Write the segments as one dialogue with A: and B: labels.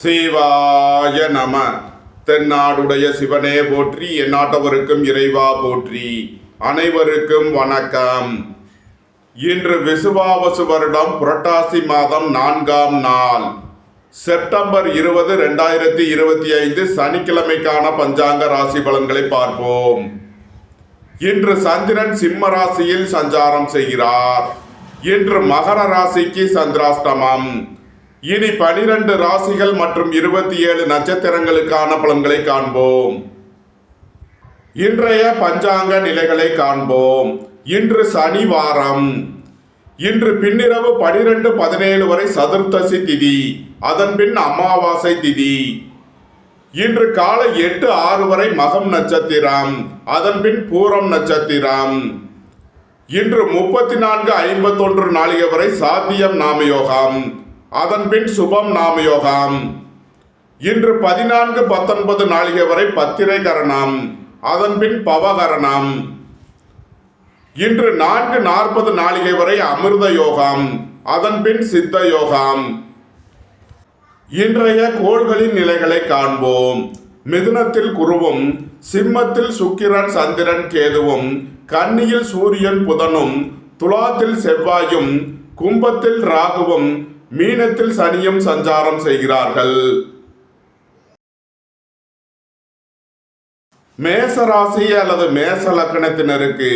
A: சிவாய நம. தென்னாடுடைய சிவனே போற்றி, எந்நாட்டவருக்கும் இறைவா போற்றி. அனைவருக்கும் வணக்கம். இன்று விசுவாவசு வருடம் புரட்டாசி மாதம் 4ஆம் நாள், செப்டம்பர் 20, 2025 சனிக்கிழமைக்கான பஞ்சாங்க ராசி பலன்களை பார்ப்போம். இன்று சந்திரன் சிம்ம ராசியில் சஞ்சாரம் செய்கிறார். இன்று மகர ராசிக்கு சந்திராஷ்டமம். இனி 12 ராசிகள் மற்றும் 27 நட்சத்திரங்களுக்கான பலன்களை காண்போம். இன்றைய பஞ்சாங்க நிலைகளை காண்போம். இன்று சனிவாரம். இன்று பின்னிரவு 12:17 வரை சதுர்த்தசி திதி, அதன் பின் அமாவாசை திதி. இன்று காலை 8:06 வரை மகம் நட்சத்திரம், அதன் பின் பூரம் நட்சத்திரம். இன்று 34:51 நாளிகை வரை சாத்தியம் நாமயோகம், அதன் பின் சுபம் நாமயோகம். இன்று 14:19 நாளிகை வரை பத்திரை கரணம், அதன் பின் பவகரணம். இன்று 4:40 நாளிகை வரை அமிர்த யோகம், அதன் பின் சித்த யோகம். இன்றைய கோள்களின் நிலைகளை காண்போம். மிதுனத்தில் குருவும், சிம்மத்தில் சுக்கிரன் சந்திரன் கேதுவும், கன்னியில் சூரியன் புதனும், துலாத்தில் செவ்வாயும், கும்பத்தில் ராகுவும், மீனத்தில் சனியும் சஞ்சாரம் செய்கிறார்கள். மேச ராசி அல்லது மேச லக்னத்தினருக்கு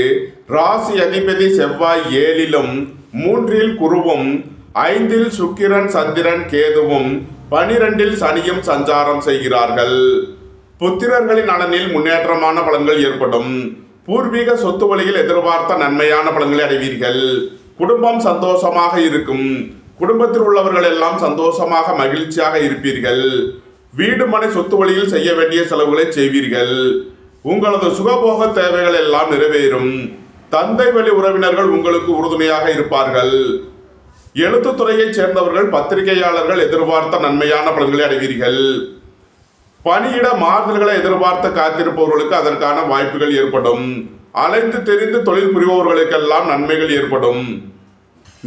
A: ராசி அதிபதி செவ்வாய் 7லும் 3ல் குருவும், 5ல் சுக்கிரன் சந்திரன் கேதுவும், 12ல் சனியும் சஞ்சாரம் செய்கிறார்கள். புத்திரர்களின் நலனில் முன்னேற்றமான பலன்கள் ஏற்படும். பூர்வீக சொத்து வழியில் எதிர்பார்த்த நன்மையான பலன்களை அடைவீர்கள். குடும்பம் சந்தோஷமாக இருக்கும். குடும்பத்தில் உள்ளவர்கள் எல்லாம் சந்தோஷமாக மகிழ்ச்சியாக இருப்பீர்கள். வீடு மனை சொத்து வழியில் செய்ய வேண்டிய செலவுகளை செய்வீர்கள். உங்களது சுகபோக தேவைகள் எல்லாம் நிறைவேறும். தந்தை வழி உறவினர்கள் உங்களுக்கு உறுதுணையாக இருப்பார்கள். எழுத்துத்துறையைச் சேர்ந்தவர்கள், பத்திரிகையாளர்கள் எதிர்பார்த்த நன்மையான பலன்களை அடைவீர்கள். பணியிட மாறுதல்களை எதிர்பார்த்து காத்திருப்பவர்களுக்கு அதற்கான வாய்ப்புகள் ஏற்படும். அலைந்து தெரிந்து தொழில் புரிபவர்களுக்கெல்லாம் நன்மைகள் ஏற்படும்.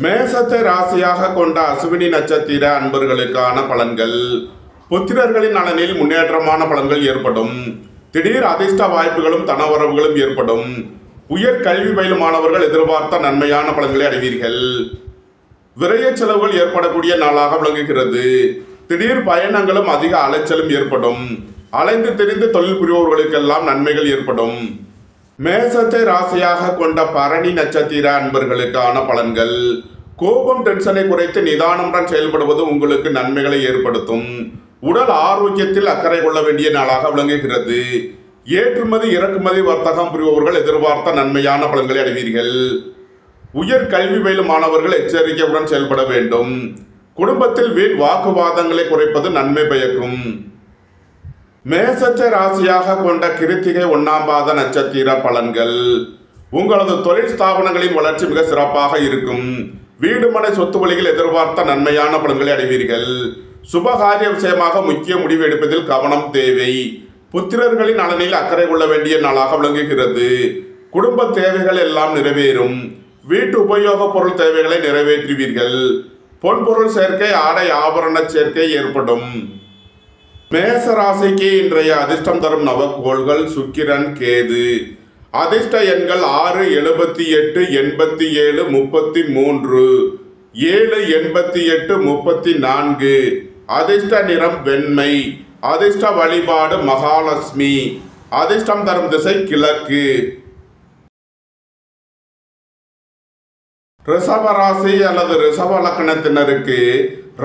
A: மேசத்தை ராசியாக கொண்ட அசுவினி நட்சத்திர அன்பர்களுக்கான பலன்கள். புத்திரர்களின் நலனில் முன்னேற்றமான பலன்கள் ஏற்படும். திடீர் அதிர்ஷ்ட வாய்ப்புகளும் தனவரவுகளும் ஏற்படும். உயர் கல்வி பயிலும் மாணவர்கள் எதிர்பார்த்த நன்மையான பலன்களை அடைவீர்கள். விரைய செலவுகள் ஏற்படக்கூடிய நாளாக விளங்குகிறது. திடீர் பயணங்களும் அதிக அலைச்சலும் ஏற்படும். அலைந்து தெரிந்து தொழில் புரிபவர்களுக்கெல்லாம் நன்மைகள் ஏற்படும். மேசத்தை ராசியாக கொண்ட பரணி நட்சத்திர அன்பர்களுக்கான பலன்கள். கோபம் டென்ஷனை குறைத்து நிதானமுடன் செயல்படுவது உங்களுக்கு நன்மைகளை ஏற்படுத்தும். உடல் ஆரோக்கியத்தில் அக்கறை கொள்ள வேண்டிய நாளாக விளங்குகிறது. ஏற்றுமதி இறக்குமதி வர்த்தகம் புரிபவர்கள் எதிர்பார்த்த நன்மையான பலன்களை அடைவீர்கள். உயர் கல்வி பயிலும் மாணவர்கள் எச்சரிக்கையுடன் செயல்பட வேண்டும். குடும்பத்தில் வீண் வாக்குவாதங்களை குறைப்பது நன்மை பயக்கும். மேசத்தை ராசியாக கொண்ட கிருத்திகை 1ஆம் பாத நட்சத்திர பலன்கள். உங்களது தொழில் ஸ்தாபனங்களின் வளர்ச்சி மிக சிறப்பாக இருக்கும். வீடு மனை சொத்து வழியில் எதிர்பார்த்த நன்மையான பலன்களை அடைவீர்கள். சுபகாரிய விஷயமாக முக்கிய முடிவு எடுப்பதில் கவனம் தேவை. புத்திரர்களின் நலனில் அக்கறை கொள்ள வேண்டிய நாளாக விளங்குகிறது. குடும்ப தேவைகள் எல்லாம் நிறைவேறும். வீட்டு உபயோக பொருள் தேவைகளை நிறைவேற்றுவீர்கள். பொன்பொருள் சேர்க்கை, ஆடை ஆபரண சேர்க்கை ஏற்படும். மேச ராசிக்கு இன்றைய அதிர்ஷ்டம் தரும் நவக்கோள்கள் சுக்கிரன் கேது. அதிர்ஷ்ட எண்கள் 6, 78, 87, 33, 7, 88, 34. அதிர்ஷ்ட நிறம் வெண்மை. அதிர்ஷ்ட வழிபாடு மகாலட்சுமி. அதிர்ஷ்டம் தரும் திசை கிழக்கு. ரிஷப ராசி அல்லது ரிஷப லக்னத்தினருக்கு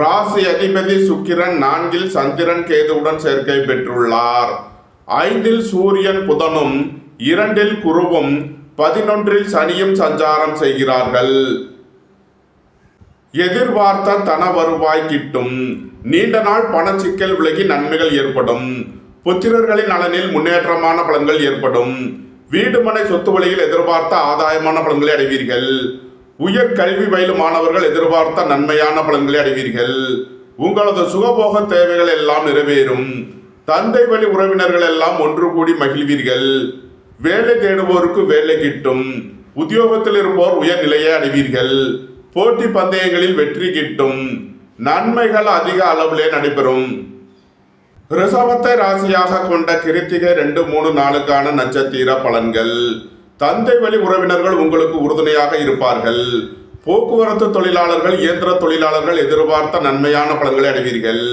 A: ராசி அதிபதி சுக்கிரன் 4ல் சந்திரன் கேதுவுடன் சேர்க்கை பெற்றுள்ளார். 5ல் சூரியன் புதனும், 2ல் குருவும், 11ல் சனியும் சஞ்சாரம் செய்கிறார்கள். எதிர்பார்த்த தன வருவாய் கிட்டும். நீண்ட நாள் பணச்சிக்கல் விலகி நன்மைகள் ஏற்படும். புத்திரர்களின் நலனில் முன்னேற்றமான பலன்கள் ஏற்படும். வீடு மனை சொத்து வழியில் எதிர்பார்த்த ஆதாயமான பலன்களை அடைவீர்கள். உயர் கல்வி பயிலும் மாணவர்கள் எதிர்பார்த்த நன்மையான பலன்களை அடைவீர்கள். உங்களது சுகபோக தேவைகள் எல்லாம் நிறைவேறும். தந்தை வழி உறவினர்கள் எல்லாம் ஒன்று கூடி மகிழ்வீர்கள். வேலை தேடுவோருக்கு வேலை கிட்டும். உத்தியோகத்தில் இருப்போர் உயர் நிலையை அடைவீர்கள். போட்டி பந்தயங்களில் வெற்றி கிட்டும். நன்மைகள் அதிக அளவிலே நடைபெறும். ரிஷபத்தை ராசியாக கொண்ட கிருத்திகை 2, 3, 4க்கான நட்சத்திர பலன்கள். தந்தை வழி உறவினர்கள் உங்களுக்கு உறுதுணையாக இருப்பார்கள். போக்குவரத்து தொழிலாளர்கள், இயந்திர தொழிலாளர்கள் எதிர்பார்த்த நன்மையான பலன்களை அடைவீர்கள்.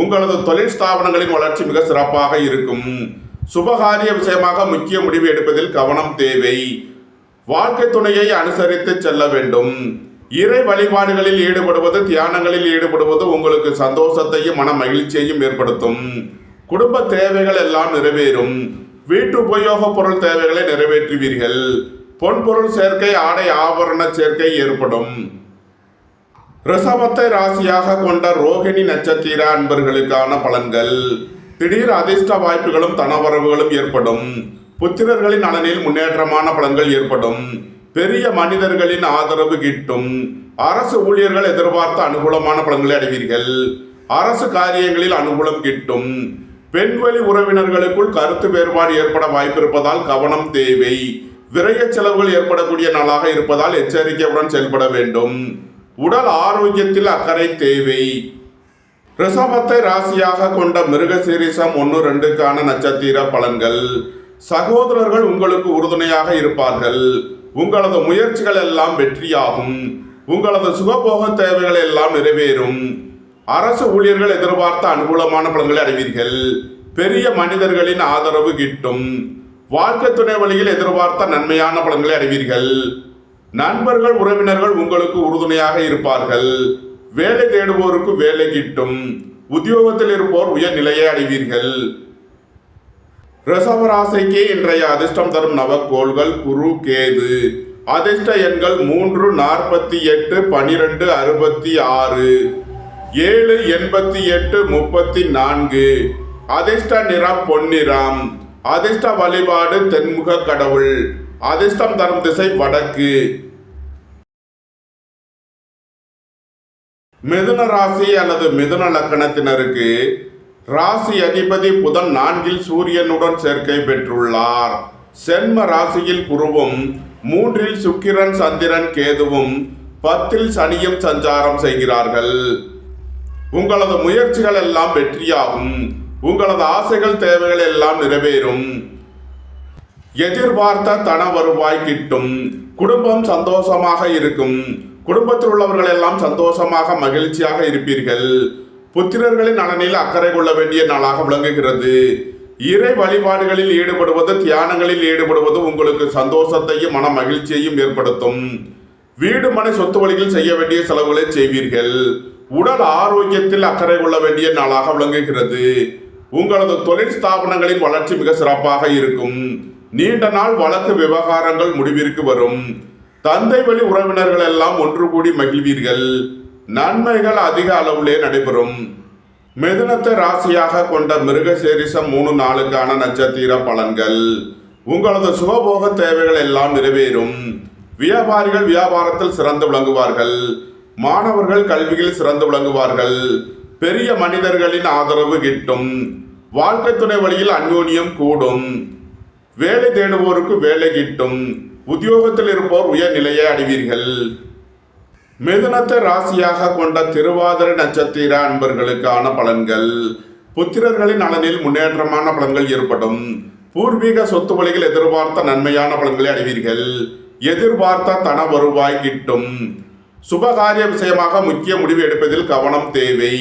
A: உங்களது தொழில் ஸ்தாபனங்களின் வளர்ச்சி மிக சிறப்பாக இருக்கும். சுபகாரிய விஷயமாக முக்கிய முடிவு எடுப்பதில் கவனம் தேவை. வாழ்க்கை துணையை அனுசரித்து செல்ல வேண்டும். இறை வழிபாடுகளில் ஈடுபடுவது, தியானங்களில் ஈடுபடுவது உங்களுக்கு சந்தோஷத்தையும் மன மகிழ்ச்சியையும் ஏற்படுத்தும். குடும்ப தேவைகள் எல்லாம் நிறைவேறும். வீட்டு உபயோக பொருள் தேவைகளை நிறைவேற்றுவீர்கள். பொன்பொருள் சேர்க்கை, ஆடை ஆபரண சேர்க்கை ஏற்படும். ரிஷபத்தை ராசியாக கொண்ட ரோகிணி நட்சத்திர அன்பர்களுக்கான பலன்கள். திடீர் அதிர்ஷ்ட வாய்ப்புகளும் தனவரவுகளும் ஏற்படும். புத்திரர்களின் நலனில் முன்னேற்றமான பலன்கள் ஏற்படும். பெரிய மனிதர்களின் ஆதரவு கிட்டும். அரசு ஊழியர்கள் எதிர்பார்த்த அனுகூலமான பலன்களை அடைவீர்கள். அரசு காரியங்களில் அனுகூலம் கிட்டும். பெண்வழி உறவினர்களுக்குள் கருத்து வேறுபாடு ஏற்பட வாய்ப்பிருப்பதால் கவனம் தேவை. விரய செலவுகள் ஏற்படக்கூடிய நாளாக இருப்பதால் எச்சரிக்கையுடன் செயல்பட வேண்டும். உடல் ஆரோக்கியத்தில் அக்கறை தேவை. ரிஷபத்தை ராசியாக கொண்ட மிருகசீரிஷம் 1, 2க்கான நட்சத்திர பலன்கள். சகோதரர்கள் உங்களுக்கு உறுதுணையாக இருப்பார்கள். உங்களது முயற்சிகள் எல்லாம் வெற்றியாகும். உங்களது சுகபோக தேவைகள் எல்லாம் நிறைவேறும். அரசு ஊழியர்கள் எதிர்பார்த்த அனுகூலமான பலன்களை அடைவீர்கள். பெரிய மனிதர்களின் ஆதரவு கிட்டும். வாழ்க்கை துணை வழியில் எதிர்பார்த்த நன்மையான பலன்களை அடைவீர்கள். நண்பர்கள், உறவினர்கள் உங்களுக்கு உறுதுணையாக இருப்பார்கள். வேலை தேடுவோருக்கு வேலை கிட்டும். உத்தியோகத்தில் இருப்போர் உயர் நிலையை அடைவீர்கள். ரிஷபராசிக்கு இன்றைய அதிர்ஷ்டம் தரும் நவக்கோள்கள் குரு, கேது. அதிர்ஷ்ட எண்கள் 3, 48, 12, 66, 7, 88, 34. அதிர்ஷ்ட நிறம் பொன்னிறம். அதிர்ஷ்ட வழிபாடு தென்முக கடவுள். அதிர்ஷ்டம் தரும் திசை வடக்கு. மிதுன ராசி அல்லது மிதுன லக்கணத்தினருக்கு ராசி அதிபதி புதன் 4ல் சூரியனுடன் சேர்க்கை பெற்றுள்ளார். சென்ம ராசியில் குருவும், 3ல் சுக்கிரன், சந்திரன், கேதுவும், 10ல் சனியும் சஞ்சாரம் செய்கிறார்கள். உங்களது முயற்சிகள் எல்லாம் வெற்றியாகும். உங்களது ஆசைகள், தேவைகள் எல்லாம் நிறைவேறும். எதிர்பார்த்த தன வருவாய் கிட்டும். குடும்பம் சந்தோஷமாக இருக்கும். குடும்பத்தில் உள்ளவர்கள் எல்லாம் சந்தோஷமாக மகிழ்ச்சியாக இருப்பீர்கள். புத்திரர்களின் நலனில் அக்கறை கொள்ள வேண்டிய நாளாக விளங்குகிறது. இறை வழிபாடுகளில் ஈடுபடுவது, தியானங்களில் ஈடுபடுவது உங்களுக்கு சந்தோஷத்தையும் மன மகிழ்ச்சியையும் ஏற்படுத்தும். வீடு மனை சொத்து வழியில் செய்ய வேண்டிய செலவுகளை செய்வீர்கள். உடல் ஆரோக்கியத்தில் அக்கறை கொள்ள வேண்டிய நாளாக விளங்குகிறது. உங்களது தொழில் ஸ்தாபனங்களின் வளர்ச்சி மிக சிறப்பாக இருக்கும். நீண்ட நாள் வழக்கு விவகாரங்கள் முடிவிற்கு வரும். தந்தை வழி உறவினர்கள் எல்லாம் ஒன்று கூடி மகிழ்வீர்கள். நன்மைகள் அதிக அளவிலே நடைபெறும். மிதுனத்தை ராசியாக கொண்ட மிருகசீரிஷம் 3, 4க்கான நட்சத்திர பலன்கள். உங்களது சுகபோக தேவைகள் எல்லாம் நிறைவேறும். வியாபாரிகள் வியாபாரத்தில் சிறந்து விளங்குவார்கள். மாணவர்கள் கல்வியில் சிறந்து விளங்குவார்கள். பெரிய மனிதர்களின் ஆதரவு கிட்டும். வாழ்க்கை துணை வழியில் அந்யோன்யம் கூடும். வேலை தேடுவோருக்கு வேலை கிட்டும். உத்தியோகத்தில் இருப்போர் உயர் நிலையை அடைவீர்கள். மிதுனத்தை ராசியாக கொண்ட திருவாதிரை நட்சத்திர அன்பர்களுக்கான பலன்கள். புத்திரர்களின் நலனில் முன்னேற்றமான பலன்கள் ஏற்படும். பூர்வீக சொத்து வழிகள் எதிர்பார்த்த நன்மையான பலன்களை அடைவீர்கள். எதிர்பார்த்த தன வருவாய் கிட்டும். சுபகாரிய விஷயமாக முக்கிய முடிவு எடுப்பதில் கவனம் தேவை.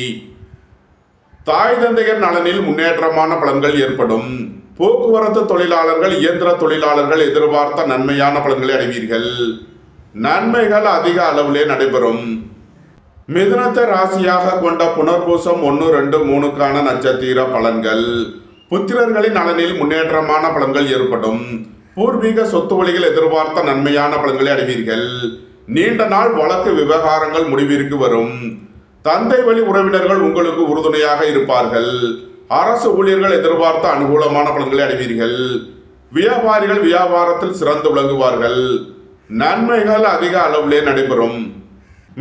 A: தாய் தந்தையர் நலனில் முன்னேற்றமான பலன்கள் ஏற்படும். போக்குவரத்து தொழிலாளர்கள், இயந்திர தொழிலாளர்கள் எதிர்பார்த்த நன்மையான பலன்களை அடைவீர்கள். நன்மைகள் அதிக அளவிலே நடைபெறும். மிதுனத்தை ராசியாக கொண்ட புனர்பூசம் 1, 2, 3க்கான நட்சத்திர பலன்கள். புத்திரர்களின் நலனில் முன்னேற்றமான பலன்கள் ஏற்படும். பூர்வீக சொத்து வழிகள் எதிர்பார்த்த நன்மையான பலன்களை அடைவீர்கள். நீண்ட நாள் வழக்கு விவகாரங்கள் முடிவிற்கு வரும். தந்தை வழி உறவினர்கள் உங்களுக்கு உறுதுணையாக இருப்பார்கள். அரசு ஊழியர்கள் எதிர்பார்த்த அனுகூலமான பலன்களை அடைவீர்கள். வியாபாரிகள் வியாபாரத்தில் சிறந்து விளங்குவார்கள். நன்மைகள் அதிக அளவிலே நடைபெறும்.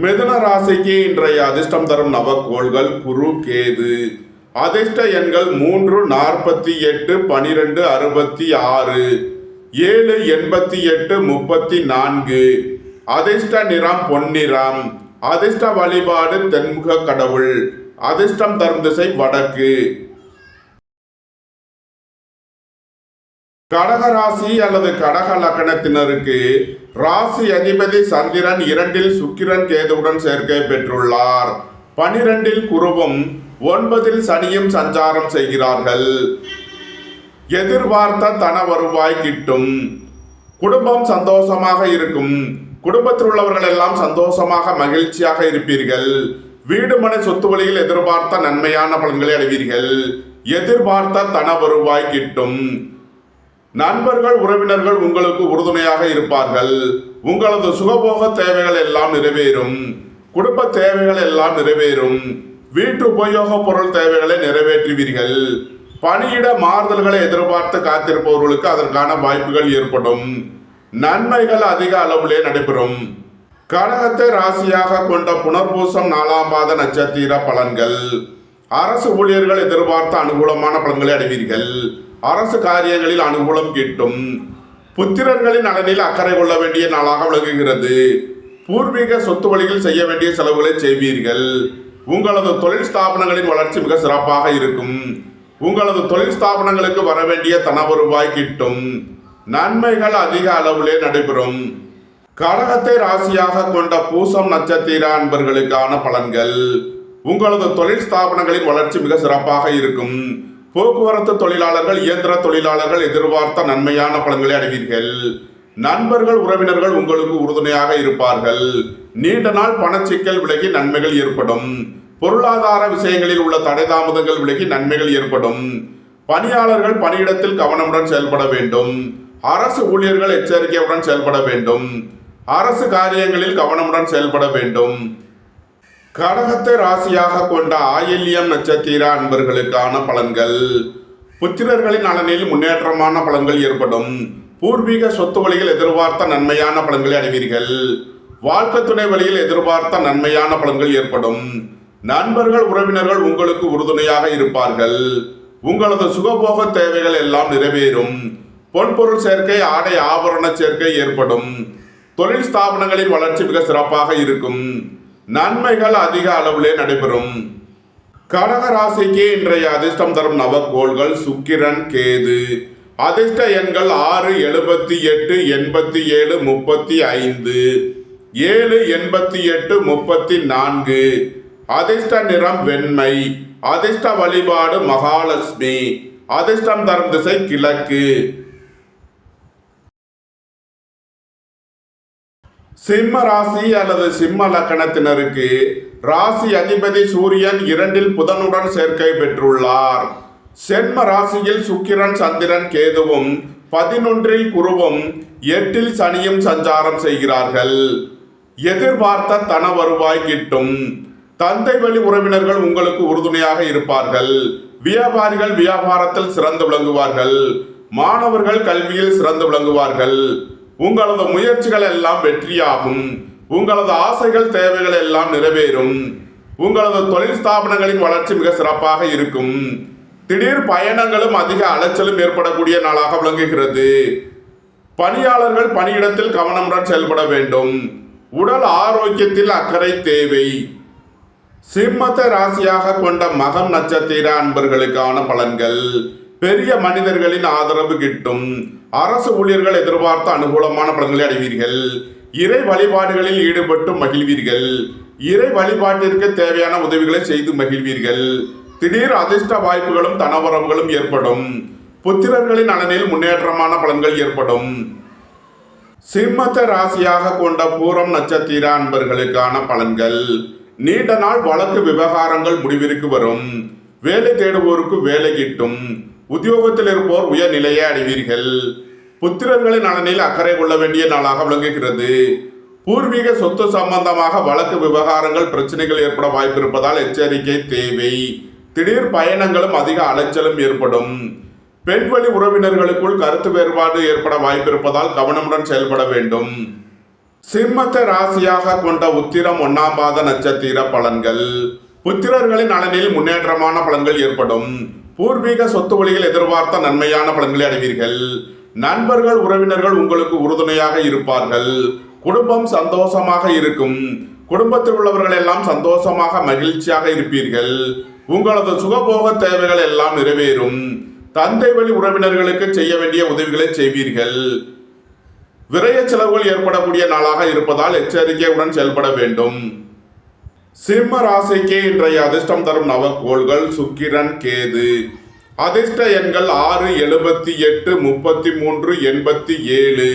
A: மிதுன ராசிக்கு இன்றைய அதிர்ஷ்டம் தரும் நவக்கோள்கள் குரு, கேது. அதிர்ஷ்ட எண்கள் 3, 48, 12, 66, 7, 88, 34. அதிர்ஷ்ட நிறம் பொன்னிறம். அதிர்ஷ்ட வழிபாடு தென்முக கடவுள். அதிர்ஷ்டம் தரும் திசை வடக்கு. கடக ராசி அல்லது கடக லக்கணத்தினருக்கு ராசி அதிபதி சந்திரன் 2 சுக்கிரன் கேதுவுடன் சேர்க்கை பெற்றுள்ளார். 12 குருவும் 9 சனியும் சஞ்சாரம் செய்கிறார்கள். எதிர்பார்த்த தன வருவாய் கிட்டும். குடும்பம் சந்தோஷமாக இருக்கும். குடும்பத்தில் உள்ளவர்கள் எல்லாம் சந்தோஷமாக மகிழ்ச்சியாக இருப்பீர்கள். வீடு மனை சொத்து வழியில் எதிர்பார்த்த நன்மையான பலன்களை அடைவீர்கள். எதிர்பார்த்த தன வருவாய் கிட்டும். நண்பர்கள் உறவினர்கள் உங்களுக்கு உறுதுணையாக இருப்பார்கள். உங்களது சுகபோக தேவைகள் எல்லாம் நிறைவேறும். குடும்ப தேவைகள் எல்லாம் நிறைவேறும். வீட்டு உபயோக பொருள் தேவைகளை நிறைவேற்றுவீர்கள். பணியிட மாறுதல்களை எதிர்பார்த்து காத்திருப்பவர்களுக்கு அதற்கான வாய்ப்புகள் ஏற்படும். நன்மைகள் அதிக அளவிலே நடைபெறும். கடகத்தை ராசியாக கொண்ட புனர்பூசம் 4ஆம் பாத நட்சத்திர பலன்கள். அரசு ஊழியர்கள் எதிர்பார்த்த அனுகூலமான பலன்களை அடைவீர்கள். அரசு காரியங்களில் அனுகூலம் கிட்டும். புத்திரர்களின் நலனில் அக்கறை கொள்ள வேண்டிய நாளாக விளங்குகிறது. பூர்வீக சொத்து வழியில் செய்ய வேண்டிய செலவுகளை செய்வீர்கள். உங்களது தொழில் ஸ்தாபனங்களின் வளர்ச்சி மிக சிறப்பாக இருக்கும். உங்களது தொழில் ஸ்தாபனங்களுக்கு வர வேண்டிய தன வருவாய் கிட்டும். நன்மைகள் அதிக அளவிலே நடைபெறும். கடகத்தை ராசியாக கொண்ட பூசம் நட்சத்திர அன்பர்களுக்கான பலன்கள். உங்களது தொழில் ஸ்தாபனங்களின் வளர்ச்சி மிக சிறப்பாக இருக்கும். போக்குவரத்து தொழிலாளர்கள் இயந்திர தொழிலாளர்கள் எதிர்பார்த்த நன்மையான பலன்களை அடைவீர்கள். நண்பர்கள் உறவினர்கள் உங்களுக்கு உறுதுணையாக இருப்பார்கள். நீண்ட நாள் பணச்சிக்கல் விலகி நன்மைகள் ஏற்படும். பொருளாதார விஷயங்களில் உள்ள தடை தாமதங்கள் விலகி நன்மைகள் ஏற்படும். பணியாளர்கள் பணியிடத்தில் கவனமுடன் செயல்பட வேண்டும். அரசு ஊழியர்கள் எச்சரிக்கையுடன் செயல்பட வேண்டும். அரசு காரியங்களில் கவனமுடன் செயல்பட வேண்டும். கடகத்தை ராசியாக கொண்ட ஆயில்யம் நட்சத்திர அன்பர்களுக்கான பலன்கள். புத்திரர்களின் நலனில் முன்னேற்றமான பலன்கள் ஏற்படும். பூர்வீக சொத்து வழியில் எதிர்பார்த்த நன்மையான பலன்களை அடைவீர்கள். வாழ்க்கை துணை வழியில் எதிர்பார்த்த நன்மையான பலன்கள் ஏற்படும். நண்பர்கள் உறவினர்கள் உங்களுக்கு உறுதுணையாக இருப்பார்கள். உங்களது சுகபோக தேவைகள் எல்லாம் நிறைவேறும். பொன்பொருள் சேர்க்கை ஆடை ஆபரண சேர்க்கை ஏற்படும். தொழில் ஸ்தாபனங்களின் வளர்ச்சி மிக சிறப்பாக இருக்கும். நன்மைகள் அதிக அளவிலே நடைபெறும். கடக ராசிக்கு இன்றைய அதிர்ஷ்டம் தரும் நவக்கோள்கள் சுக்கிரன் கேது. அதிர்ஷ்ட எண்கள் 6, 78, 87, 35, 7, 88, 34. அதிர்ஷ்ட நிறம் வெண்மை. அதிர்ஷ்ட வழிபாடு மகாலட்சுமி. அதிர்ஷ்டம் தரும் திசை கிழக்கு. சிம்ம ராசி அல்லது சிம்ம லக்கணத்தினருக்கு ராசி அதிபதி சூரியன் 2 புதனுடன் சேர்க்கை பெற்றுள்ளார். சென்ம ராசியில் சுக்கிரன் சந்திரன் கேதுவும் 11 குருவும் 8 சனியும் சஞ்சாரம் செய்கிறார்கள். எதிர்பார்த்த தன வருவாய் கிட்டும். தந்தை வழி உறவினர்கள் உங்களுக்கு உறுதுணையாக இருப்பார்கள். வியாபாரிகள் வியாபாரத்தில் சிறந்து விளங்குவார்கள். மாணவர்கள் கல்வியில் சிறந்து விளங்குவார்கள். உங்களது முயற்சிகள் எல்லாம் வெற்றியாகும். உங்களது ஆசைகள் தேவைகள் எல்லாம் நிறைவேறும். உங்களது தொழில் ஸ்தாபனங்களின் வளர்ச்சி மிக சிறப்பாக இருக்கும். திடீர் பயணங்களும் அதிக அலைச்சலும் ஏற்படக்கூடிய நாளாக விளங்குகிறது. பணியாளர்கள் பணியிடத்தில் கவனமுடன் செயல்பட வேண்டும். உடல் ஆரோக்கியத்தில் அக்கறை தேவை. சிம்மத்தை ராசியாக கொண்ட மகம் நட்சத்திர அன்பர்களுக்கான பலன்கள். பெரிய மனிதர்களின் ஆதரவு கிட்டும். அரசு ஊழியர்கள் எதிர்பார்த்த அனுகூலமான பலன்களை அடைவீர்கள். இறை வழிபாடுகளில் ஈடுபட்டு மகிழ்வீர்கள். இறை வழிபாட்டிற்கு தேவையான உதவிகளை செய்து மகிழ்வீர்கள். திடீர் அதிர்ஷ்ட வாய்ப்புகளும் தனவரவுகளும் ஏற்படும். புத்திரர்களின் நலனில் முன்னேற்றமான பலன்கள் ஏற்படும். சிம்மத்தை ராசியாக கொண்ட பூரம் நட்சத்திர அன்பர்களுக்கான பலன்கள். நீண்ட நாள் வழக்கு விவகாரங்கள் முடிவிற்கு வரும். வேலை தேடுவோருக்கு வேலை கிட்டும். உத்தியோகத்தில் இருப்போர் உயர் நிலையை அடைவீர்கள். புத்திரர்களின் நலனில் அக்கறை கொள்ள வேண்டிய நாளாக விளங்குகிறது. பூர்வீக சொத்து சம்பந்தமாக வழக்கு விவகாரங்கள் பிரச்சனைகள் ஏற்பட வாய்ப்பு இருப்பதால் எச்சரிக்கை தேவை. திடீர் பயணங்களும் அதிக அலைச்சலும் ஏற்படும். பெண்வழி உறவினர்களுக்குள் கருத்து வேறுபாடு ஏற்பட வாய்ப்பு இருப்பதால் கவனமுடன் செயல்பட வேண்டும். சிம்மத்தை ராசியாக கொண்ட உத்திரம் 1ஆம் பாத நட்சத்திர பலன்கள். புத்திரர்களின் நலனில் முன்னேற்றமான பலன்கள் ஏற்படும். பூர்வீக சொத்து வழியில் எதிர்பார்த்த நன்மையான பலன்களை அடைவீர்கள். நண்பர்கள் உறவினர்கள் உங்களுக்கு உறுதுணையாக இருப்பார்கள். குடும்பம் சந்தோஷமாக இருக்கும். குடும்பத்தில் உள்ளவர்கள் எல்லாம் சந்தோஷமாக மகிழ்ச்சியாக இருப்பீர்கள். உங்களது சுகபோக தேவைகள் எல்லாம் நிறைவேறும். தந்தை வழி உறவினர்களுக்கு செய்ய வேண்டிய உதவிகளை செய்வீர்கள். விரய செலவுகள் ஏற்படக்கூடிய நாளாக இருப்பதால் எச்சரிக்கையுடன் செயல்பட வேண்டும். சிம்ம ராசிக்கு இன்றைய அதிர்ஷ்டம் தரும் நவக்கோள்கள் சுக்கிரன், கேது. அதிர்ஷ்ட எண்கள் 6, 78, 33, 87,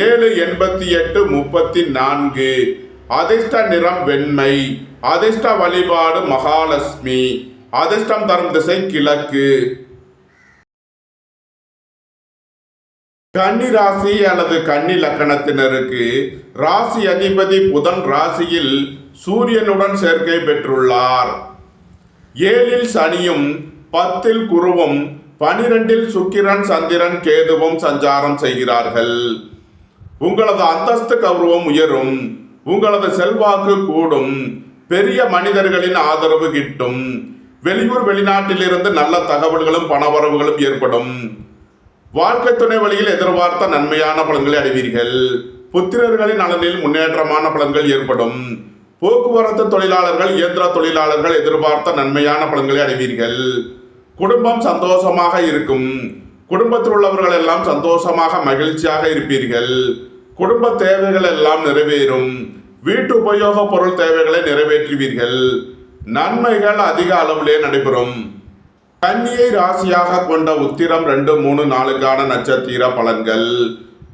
A: 7, 88, 34. அதிர்ஷ்ட நிறம் வெண்மை. அதிர்ஷ்ட வழிபாடு மகாலட்சுமி. அதிர்ஷ்டம் தரும் திசை கிழக்கு. கன்னி ராசி அல்லது கன்னி லக்கணத்தினருக்கு ராசி அதிபதி புதன் ராசியில் சூரியனுடன் சேர்க்கை பெற்றுள்ளார். 7ல் சனியும் 10ல் குருவும் 12ல் சுக்கிரன், சந்திரன், கேதுவும் சஞ்சாரம் செய்கிறார்கள். உங்களது அந்தஸ்து கௌரவம் உயரும். உங்களது செல்வாக்கு கூடும். பெரிய மனிதர்களின் ஆதரவு கிட்டும். வெளியூர் வெளிநாட்டிலிருந்து நல்ல தகவல்களும் பணவரவுகளும் ஏற்படும். வாழ்க்கை துணை வழியில் எதிர்பார்த்த நன்மையான பலன்களை அடைவீர்கள். புத்திரர்களின் நலனில் முன்னேற்றமான பலன்கள் ஏற்படும். போக்குவரத்து தொழிலாளர்கள், இயந்திர தொழிலாளர்கள் எதிர்பார்த்த நன்மையான பலன்களை அடைவீர்கள். குடும்பம் சந்தோஷமாக இருக்கும். குடும்பத்தில் உள்ளவர்கள் எல்லாம் சந்தோஷமாக மகிழ்ச்சியாக இருப்பீர்கள். குடும்ப தேவைகள் எல்லாம் நிறைவேறும். வீட்டு உபயோக பொருள் தேவைகளை நிறைவேற்றுவீர்கள். நன்மைகள் அதிக அளவிலே நடைபெறும். கன்னியை ராசியாக கொண்ட உத்திரம் 2, 3, 4 நட்சத்திர பலன்கள்.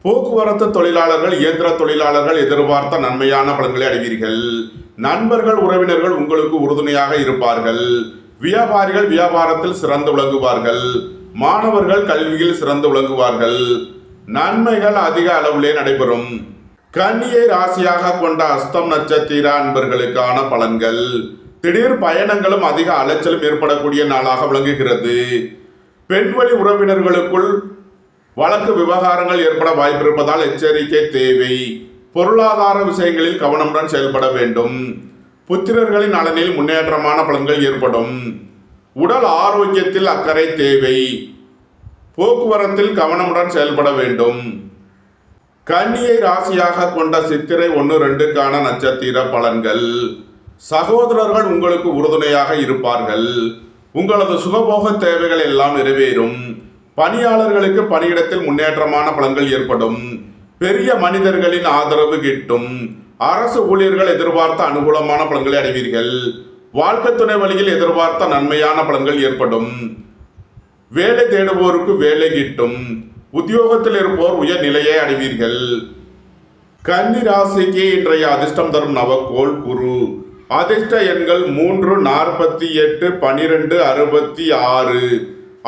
A: போக்குவரத்து தொழிலாளர்கள், இயந்திர தொழிலாளர்கள் எதிர்பார்த்த நன்மையான பலன்களை அடைவீர்கள். நண்பர்கள், உறவினர்கள் உங்களுக்கு உறுதுணையாக இருப்பார்கள். வியாபாரிகள் வியாபாரத்தில் சிறந்து விளங்குவார்கள். மாணவர்கள் கல்வியில் சிறந்து விளங்குவார்கள். நன்மைகள் அதிக அளவிலே நடைபெறும். கன்னியை ராசியாக கொண்ட அஸ்தம் நட்சத்திர அன்பர்களுக்கான பலன்கள். திடீர் பயணங்களும் அதிக அலைச்சலும் ஏற்படக்கூடிய நாளாக விளங்குகிறது. பெண்வழி உறவினர்களுக்குள் வழக்கு விவகாரங்கள் ஏற்பட வாய்ப்பிருப்பதால் எச்சரிக்கை தேவை. பொருளாதார விஷயங்களில் கவனமுடன் செயல்பட வேண்டும். புத்திரர்களின் நலனில் முன்னேற்றமான பலன்கள் ஏற்படும். உடல் ஆரோக்கியத்தில் அக்கறை தேவை. போக்குவரத்தில் கவனமுடன் செயல்பட வேண்டும். கன்னியை ராசியாக கொண்ட சித்திரை 1, 2 நட்சத்திர பலன்கள். சகோதரர்கள் உங்களுக்கு உறுதுணையாக இருப்பார்கள். உங்களது சுகபோக தேவைகள் எல்லாம் நிறைவேறும். பணியாளர்களுக்கு பணியிடத்தில் முன்னேற்றமான பலன்கள் ஏற்படும். பெரிய மனிதர்களின் ஆதரவு கிட்டும். அரசு ஊழியர்கள் எதிர்பார்த்த அனுகூலமான பலன்களை அடைவீர்கள். வாழ்க்கை துணை வழியில் எதிர்பார்த்த நன்மையான பலன்கள் ஏற்படும். வேலை தேடுவோருக்கு வேலை கிட்டும். உத்தியோகத்தில் இருப்போர் உயர் நிலையை அடைவீர்கள். கன்னி ராசிக்கு இன்றைய அதிர்ஷ்டம் தரும் நவக்கோள் குரு. அதிர்ஷ்ட எண்கள் 3, 48, 12, 66.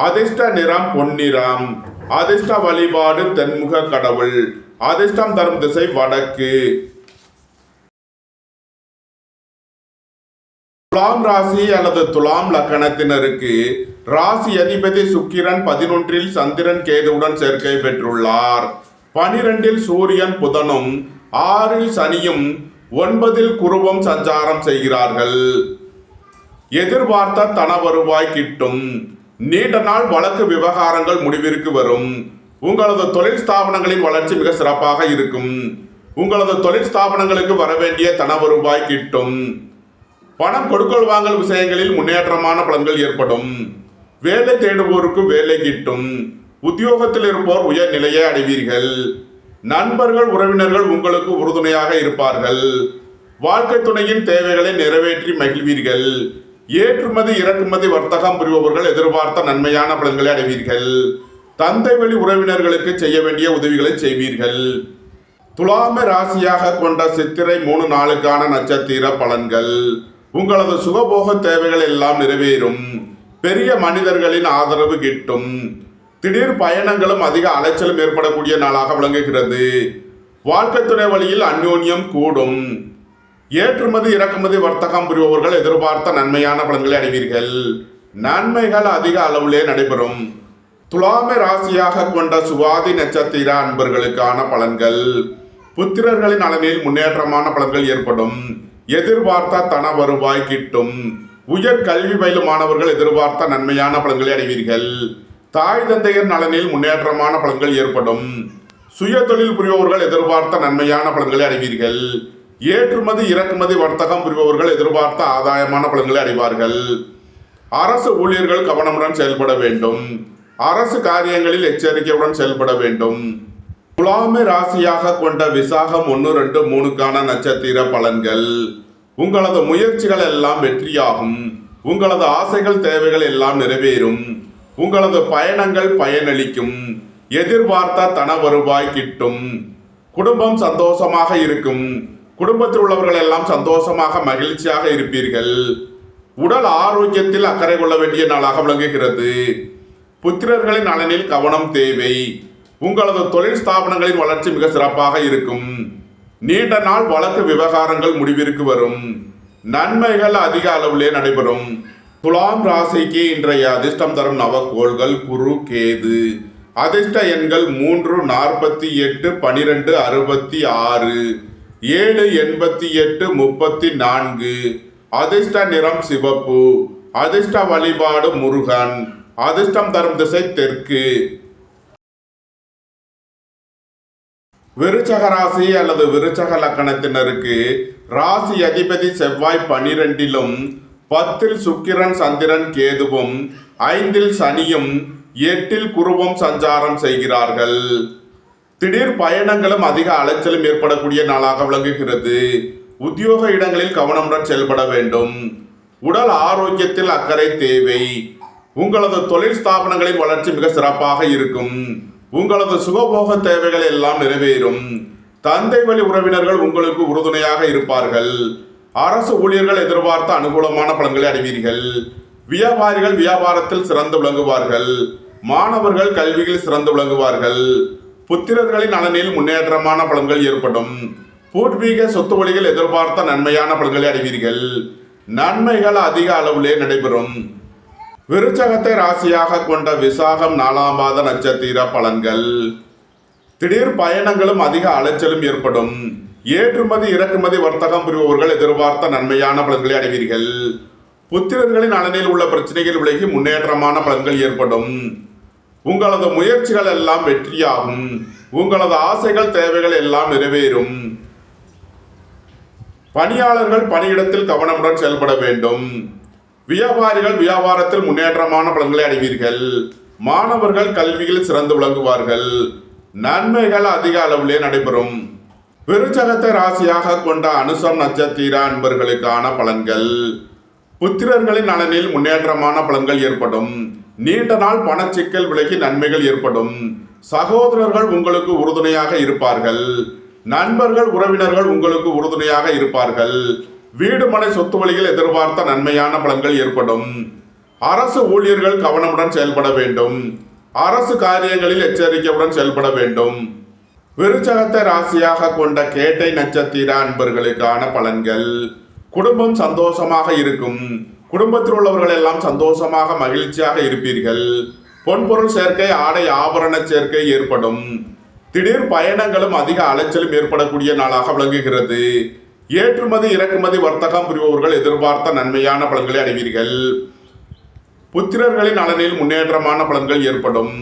A: அதிர்ஷ்ட நிறம் பொன்னிறம். அதிர்ஷ்ட வழிபாடு தென்முக கடவுள். அதிர்ஷ்டம் தரும் திசை வடக்கு. துலாம் ராசி அல்லது துலாம் லக்கணத்தினருக்கு ராசி அதிபதி சுக்கிரன் 11ல் சந்திரன், கேதுவுடன் சேர்க்கை பெற்றுள்ளார். 12ல் சூரியன், புதனும் 6ல் சனியும் 9ல் குருவும் சஞ்சாரம் செய்கிறார்கள். எதிர்பார்த்த தன வருவாய் கிட்டும். நீண்ட நாள் வழக்கு விவகாரங்கள் முடிவிற்கு வரும். உங்களது தொழில் ஸ்தாபனங்களின் வளர்ச்சி மிக சிறப்பாக இருக்கும். உங்களது தொழில் ஸ்தாபனங்களுக்கு வரவேண்டிய தன வருவாய் கிட்டும். பணம் கொடுக்கல் வாங்கல் விஷயங்களில் முன்னேற்றமான பலன்கள் ஏற்படும். வேலை தேடுவோருக்கு வேலை கிட்டும். உத்தியோகத்தில் இருப்போர் உயர் நிலையை அடைவீர்கள். நண்பர்கள், உறவினர்கள் உங்களுக்கு உறுதுணையாக இருப்பார்கள். வாழ்க்கை துணையின் தேவைகளை நிறைவேற்றி மகிழ்வீர்கள். ஏற்றுமதி இறக்குமதி வர்த்தகம் புரிபவர்கள் எதிர்பார்த்த நன்மையான பலன்களை அடைவீர்கள். தந்தை வழி உறவினர்களுக்கு செய்ய வேண்டிய உதவிகளை செய்வீர்கள். துலாம ராசியாக கொண்ட சித்திரை 3, 4 நட்சத்திர பலன்கள். உங்களது சுகபோக தேவைகள் எல்லாம் நிறைவேறும். பெரிய மனிதர்களின் ஆதரவு கிட்டும். திடீர் பயணங்களும் அதிக அலைச்சலும் ஏற்படக்கூடிய நாளாக விளங்குகிறது. வாழ்க்கை துணை வழியில் அந்யோன்யம் கூடும். ஏற்றுமதி இறக்குமதி வர்த்தகம் புரிபவர்கள் எதிர்பார்த்த நன்மையான பலன்களை அடைவீர்கள். நன்மைகள் அதிக அளவிலே நடைபெறும். துலாம ராசியாக கொண்ட சுவாதி நட்சத்திர அன்பர்களுக்கான பலன்கள். புத்திரர்களின் நலனில் முன்னேற்றமான பலன்கள் ஏற்படும். எதிர்பார்த்த தன வருவாய் கிட்டும். உயர் கல்வி பயிலும் மாணவர்கள் எதிர்பார்த்த நன்மையான பலன்களை அடைவீர்கள். தாய் தந்தையர் நலனில் முன்னேற்றமான பலன்கள் ஏற்படும். சுய தொழில் புரிபவர்கள் எதிர்பார்த்த நன்மையான பலன்களை அடைவீர்கள். ஏற்றுமதி இறக்குமதி வர்த்தகம் புரிபவர்கள் எதிர்பார்த்த ஆதாயமான பலன்களை அடைவார்கள். அரசு ஊழியர்கள் கவனமுடன் செயல்பட வேண்டும். அரசு காரியங்களில் எச்சரிக்கையுடன் செயல்பட வேண்டும். துலாமை ராசியாக கொண்ட விசாகம் 1, 2, 3க்கான நட்சத்திர பலன்கள். உங்களது முயற்சிகள் எல்லாம் வெற்றியாகும். உங்களது ஆசைகள் தேவைகள் எல்லாம் நிறைவேறும். உங்களது பயணங்கள் பயனளிக்கும். எதிர்பார்த்த தன வருவாய் கிட்டும். குடும்பம் சந்தோஷமாக இருக்கும். குடும்பத்தில் உள்ளவர்கள் எல்லாம் சந்தோஷமாக மகிழ்ச்சியாக இருப்பீர்கள். உடல் ஆரோக்கியத்தில் அக்கறை கொள்ள வேண்டிய நாளாக விளங்குகிறது. புத்திரர்களின் நலனில் கவனம் தேவை. உங்களது தொழில் ஸ்தாபனங்களின் வளர்ச்சி மிக சிறப்பாக இருக்கும். நீண்ட நாள் வழக்கு விவகாரங்கள் முடிவிற்கு வரும். நன்மைகள் அதிக அளவிலே நடைபெறும். துலாம் ராசிக்கு இன்றைய அதிர்ஷ்டம் தரும் நவக்கோள்கள் குரு, கேது. அதிர்ஷ்ட எண்கள் 3, 48, 12, 66, 7, 88, 34. அதிர்ஷ்ட நிறம் சிவப்பு. அதிர்ஷ்ட வழிபாடு முருகன். அதிர்ஷ்டம் தரும் திசை தெற்கு. விருச்சக ராசி அல்லது விருச்சக லக்கணத்தினருக்கு ராசி அதிபதி செவ்வாய் 12லும் 10ல் சுக்கிரன் சந்திரன் கேதுவும் 5ல் சனியும் 8ல் குருவும் சஞ்சாரம் செய்கிறார்கள். திடீர் பயணங்களும் அதிக அலைச்சலும் ஏற்படக்கூடிய நாளாக விளங்குகிறது. உத்தியோக இடங்களில் கவனமுடன் செயல்பட வேண்டும். உடல் ஆரோக்கியத்தில் அக்கறை தேவை. உங்களது தொழில் ஸ்தாபனங்களின் வளர்ச்சி மிக சிறப்பாக இருக்கும். உங்களது சுகபோக தேவைகள் எல்லாம் நிறைவேறும். தந்தை வழி உறவினர்கள் உங்களுக்கு உறுதுணையாக இருப்பார்கள். அரசு ஊழியர்கள் எதிர்பார்த்த அனுகூலமான பலன்களை அடைவீர்கள். வியாபாரிகள் வியாபாரத்தில் சிறந்து விளங்குவார்கள். மாணவர்கள் கல்வியில் சிறந்து விளங்குவார்கள். புத்திரர்களின் நலனில் முன்னேற்றமான பலன்கள் ஏற்படும். பூர்வீக சொத்து வழிகள் எதிர்பார்த்த நன்மையான பலன்களை அடைவீர்கள். நன்மைகள் அதிக அளவிலே நடைபெறும். விருச்சகத்தை ராசியாக கொண்ட விசாகம் 4ஆம் பாத நட்சத்திர பலன்கள். திடீர் பயணங்களும் அதிக அலைச்சலும் ஏற்படும். ஏற்றுமதி இறக்குமதி வர்த்தகம் புரிபவர்கள் எதிர்பார்த்த நன்மையான பலன்களை அடைவீர்கள். புத்திரர்களின் நலனில் உள்ள பிரச்சனைகள் விலகி முன்னேற்றமான பலன்கள் ஏற்படும். உங்களது முயற்சிகள் எல்லாம் வெற்றியாகும். உங்களது ஆசைகள் தேவைகள் எல்லாம் நிறைவேறும். பணியாளர்கள் பணியிடத்தில் கவனமுடன் செயல்பட வேண்டும். வியாபாரிகள் வியாபாரத்தில் முன்னேற்றமான பலன்களை அடைவீர்கள். மாணவர்கள் கல்வியில் சிறந்து விளங்குவார்கள். நன்மைகள் அதிக அளவிலே நடைபெறும். விருச்சகத்தை ராசியாக கொண்ட அனுசம் நட்சத்திர அன்பர்களுக்கான பலன்கள். புத்திரர்களின் நலனில் முன்னேற்றமான பலன்கள் ஏற்படும். நீண்ட நாள் பணச்சிக்கல் விலகி நன்மைகள் ஏற்படும். சகோதரர்கள் உங்களுக்கு உறுதுணையாக இருப்பார்கள். நண்பர்கள் உறவினர்கள் உங்களுக்கு உறுதுணையாக இருப்பார்கள். வீடு மனை சொத்து வழியில் எதிர்பார்த்த நன்மையான பலன்கள் ஏற்படும். அரசு ஊழியர்கள் கவனமுடன் செயல்பட வேண்டும். அரசு காரியங்களில் எச்சரிக்கையுடன் செயல்பட வேண்டும். விருச்சகத்தை ராசியாக கொண்ட கேட்டை நட்சத்திர அன்பர்களுக்கான பலன்கள். குடும்பம் சந்தோஷமாக இருக்கும். குடும்பத்தில் உள்ளவர்கள் எல்லாம் சந்தோஷமாக மகிழ்ச்சியாக இருப்பீர்கள். பொன்பொருள் சேர்க்கை, ஆடை ஆபரண சேர்க்கை ஏற்படும். திடீர் பயணங்களும் அதிக அலைச்சலும் ஏற்படக்கூடிய நாளாக விளங்குகிறது. ஏற்றுமதி இறக்குமதி வர்த்தகம் புரிபவர்கள் எதிர்பார்த்த நன்மையான பலன்களை அடைவீர்கள். புத்திரர்களின் நலனில் முன்னேற்றமான பலன்கள் ஏற்படும்.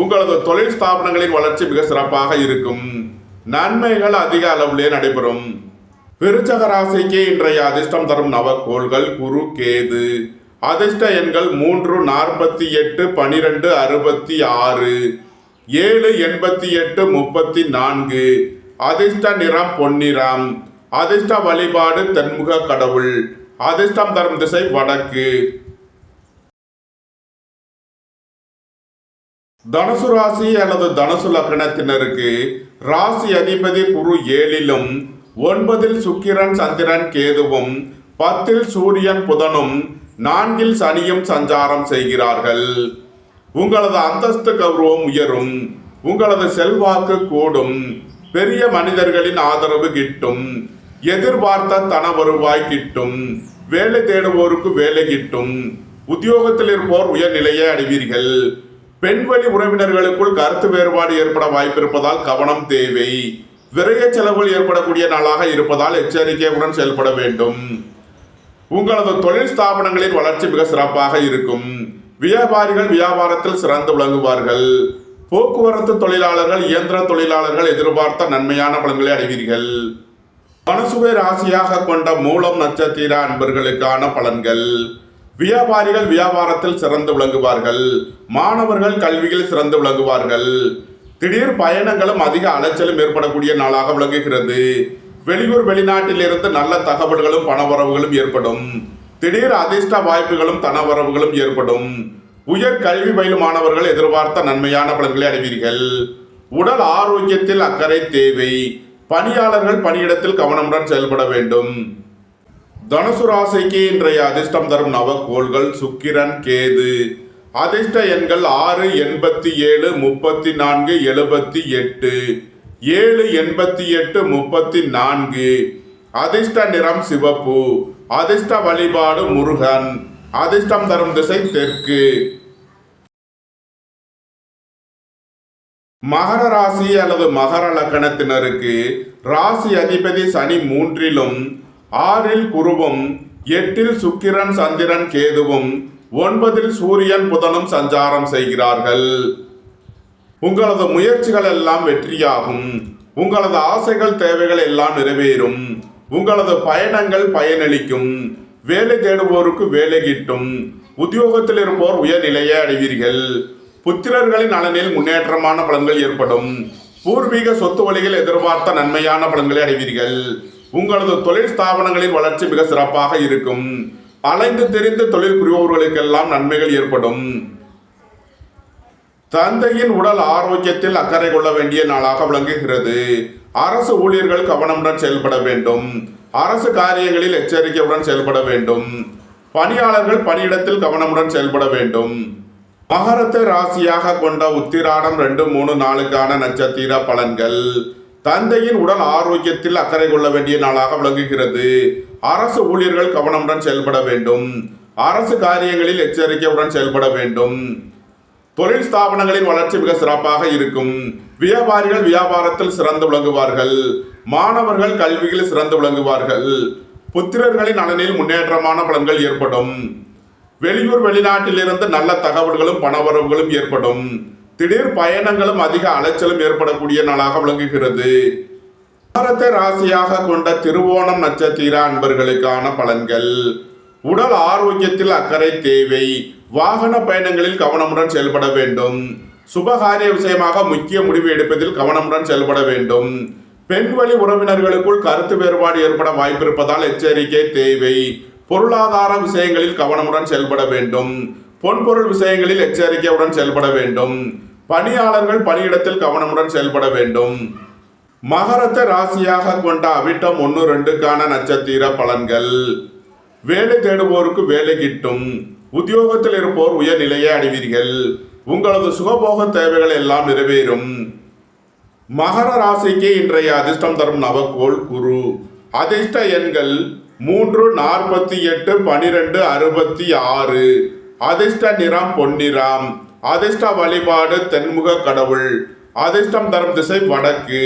A: உங்களது தொழில் ஸ்தாபனங்களின் வளர்ச்சி மிக சிறப்பாக இருக்கும். நன்மைகள் அதிக அளவிலே நடைபெறும். விருச்சக ராசிக்கு இன்றைய அதிர்ஷ்டம் தரும் நவக்கோள்கள் குரு, கேது. அதிர்ஷ்ட எண்கள் 3, 48, 12, 66, 7, 88, 34. அதிர்ஷ்ட நிறம் பொன்னிறம். அதிர்ஷ்ட வழிபாடு தென்முக கடவுள். அதிர்ஷ்டம் தரும் திசை வடக்கு. தனுசு ராசி அல்லது தனுசு லக்னத்தினருக்கு ராசி அதிபதி குரு 7லும் 9ல் சுக்கிரன் சந்திரன் கேதுவும் 10ல் சூரியன் புதனும் 4ல் சனியும் சஞ்சாரம் செய்கிறார்கள். உங்களது அந்தஸ்து கௌரவம் உயரும். உங்களது செல்வாக்கு கூடும். பெரிய மனிதர்களின் ஆதரவு கிட்டும். எதிர்பார்த்த தன வருவாய் கிட்டும். வேலை தேடுவோருக்கு வேலை கிட்டும். உத்தியோகத்தில் இருப்போர் உயர்நிலையை அடைவீர்கள். பெண்வழி உறவினர்களுக்குள் கருத்து வேறுபாடு ஏற்பட வாய்ப்பிருப்பதால் கவனம் தேவை. விரைய செலவுகள் ஏற்படக்கூடிய நாளாக இருப்பதால் எச்சரிக்கையுடன் செயல்பட வேண்டும். உங்களது தொழில் ஸ்தாபனங்களின் வளர்ச்சி மிக சிறப்பாக இருக்கும். வியாபாரிகள் வியாபாரத்தில் சிறந்து விளங்குவார்கள். போக்குவரத்து தொழிலாளர்கள் இயந்திர தொழிலாளர்கள் எதிர்பார்த்த நன்மையான பலன்களை அடைவீர்கள். தனுசுவை ராசியாக கொண்ட மூலம் நட்சத்திர அன்பர்களுக்கான பலன்கள். வியாபாரிகள் வியாபாரத்தில் சிறந்து விளங்குவார்கள். மாணவர்கள் கல்வியில் சிறந்து விளங்குவார்கள். திடீர் பயணங்களும் அதிக அலைச்சலும் ஏற்படக்கூடிய நாளாக விளங்குகிறது. வெளியூர் வெளிநாட்டில் இருந்து நல்ல தகவல்களும் பணவரவுகளும் ஏற்படும். திடீர் அதிர்ஷ்ட வாய்ப்புகளும் தனவரவுகளும் ஏற்படும். உயர் கல்வி பயிலும் மாணவர்கள் எதிர்பார்த்த நன்மையான பலன்களை அடைவீர்கள். உடல் ஆரோக்கியத்தில் அக்கறை தேவை. பணியாளர்கள் பணியிடத்தில் கவனமுடன் செயல்பட வேண்டும். தனுசு ராசிக்கு இன்றைய அதிர்ஷ்டம் தரும் நவக்கோள்கள் சுக்கிரன், கேது. அதிர்ஷ்ட எண்கள் 6, 87, 34, 78, 7, 88, 34. அதிர்ஷ்ட நிறம் சிவப்பு. அதிர்ஷ்ட வழிபாடு முருகன். அதிர்ஷ்டம் தரும் திசை தெற்கு. மகர ராசி அல்லது மகர லக்கணத்தினருக்கு ராசி அதிபதி சனி 3லும் 6ல் குருவும் 8ல் சுக்கிரன், சந்திரன், கேதுவும் 9ல் சூரியன், புதனும் சஞ்சாரம் செய்கிறார்கள். உங்களது முயற்சிகள் எல்லாம் வெற்றியாகும். உங்களது ஆசைகள் தேவைகள் எல்லாம் நிறைவேறும். உங்களது பயணங்கள் பயனளிக்கும். வேலை தேடுவோருக்கு வேலை கிட்டும். உத்தியோகத்தில் இருப்போர் உயர்நிலையை அடைவீர்கள். புத்திரர்களின் நலனில் முன்னேற்றமான பலன்கள் ஏற்படும். பூர்வீக சொத்து வழியில் எதிர்பார்த்த நன்மையான பலன்களை அடைவீர்கள். உங்களது தொழில் ஸ்தாபனங்களின் வளர்ச்சி மிக சிறப்பாக இருக்கும். அலைந்து தெரிந்து தொழில் புரிபவர்களுக்கெல்லாம் நன்மைகள் ஏற்படும். தந்தையின் உடல் ஆரோக்கியத்தில் அக்கறை கொள்ள வேண்டிய நாளாக விளங்குகிறது. அரசு ஊழியர்கள் கவனமுடன் செயல்பட வேண்டும். அரசு காரியங்களில் எச்சரிக்கையுடன் செயல்பட வேண்டும். பணியாளர்கள் பணியிடத்தில் கவனமுடன் செயல்பட வேண்டும். மகரத்தை ராசியாக கொண்ட உத்திராடம் 2, 3, 4க்கான நட்சத்திர பலன்கள். தந்தையின் உடல் ஆரோக்கியத்தில் அக்கறை கொள்ள வேண்டிய நாளாக விளங்குகிறது. அரசு ஊழியர்கள் கவனமுடன் செயல்பட வேண்டும். அரசு காரியங்களில் எச்சரிக்கையுடன் செயல்பட வேண்டும். தொழில் ஸ்தாபனங்களின் வளர்ச்சி மிக சிறப்பாக இருக்கும். வியாபாரிகள் வியாபாரத்தில் சிறந்து விளங்குவார்கள். மாணவர்கள் கல்வியில் சிறந்து விளங்குவார்கள். புத்திரர்களின் நலனில் முன்னேற்றமான பலன்கள் ஏற்படும். வெளியூர் வெளிநாட்டில் இருந்து நல்ல தகவல்களும் பணவரவுகளும் ஏற்படும். திடீர் பயணங்களும் அதிக அலைச்சலும் ஏற்படக்கூடிய நாளாக விளங்குகிறது. மகரத்தை ராசியாக கொண்ட திருவோணம் நட்சத்திர அன்பர்களுக்கான பலன்கள். உடல் ஆரோக்கியத்தில் அக்கறை தேவை. வாகன பயணங்களில் கவனமுடன் செயல்பட வேண்டும். சுபகாரிய விஷயமாக முக்கிய முடிவு எடுப்பதில் கவனமுடன் செயல்பட வேண்டும். பெண் வழி உறவினர்களுக்குள் கருத்து வேறுபாடு ஏற்பட வாய்ப்பிருப்பதால் எச்சரிக்கை தேவை. பொருளாதார விஷயங்களில் கவனமுடன் செயல்பட வேண்டும். பொன்பொருள் விஷயங்களில் எச்சரிக்கையுடன் செயல்பட வேண்டும். பணியாளர்கள் பணியிடத்தில் கவனமுடன் செயல்பட வேண்டும். மகரத்தை ராசியாக கொண்ட அவிட்டம் 1, 2க்கான நட்சத்திர பலன்கள். வேலை தேடுவோருக்கு வேலை கிட்டும். உத்தியோகத்தில் இருப்போர் உயர்நிலையை அடைவீர்கள். உங்களது சுகபோக தேவைகள் எல்லாம் நிறைவேறும். மகர ராசிக்கு இன்றைய அதிர்ஷ்டம் தரும் நவக்கோள் குரு. அதிர்ஷ்ட எண்கள் 3, 48, 12, 66. அதிர்ஷ்ட நிறம் பொன்னிறம். அதிர்ஷ்ட வழிபாடு தென்முக கடவுள். அதிர்ஷ்டம் தரும் திசை வடக்கு.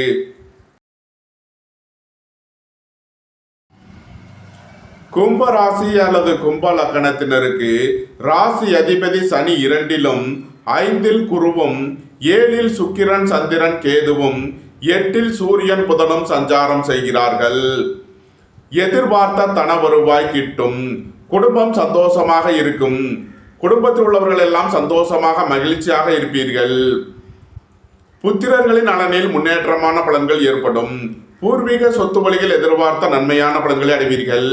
A: கும்ப ராசி அல்லது கும்ப லக்கணத்தினருக்கு ராசி அதிபதி சனி 2லும் 5ல் குருவும் 7ல் சுக்கிரன், சந்திரன், கேதுவும் 8ல் சூரியன், புதனும் சஞ்சாரம் செய்கிறார்கள். எதிர்பார்த்த தன வருவாய் கிட்டும். குடும்பம் சந்தோஷமாக இருக்கும். குடும்பத்தில் உள்ளவர்கள் எல்லாம் சந்தோஷமாக மகிழ்ச்சியாக இருப்பீர்கள். புத்திரர்களின் நலனில் முன்னேற்றமான பலன்கள் ஏற்படும். பூர்வீக சொத்து வழியில் எதிர்பார்த்த நன்மையான பலன்களை அடைவீர்கள்.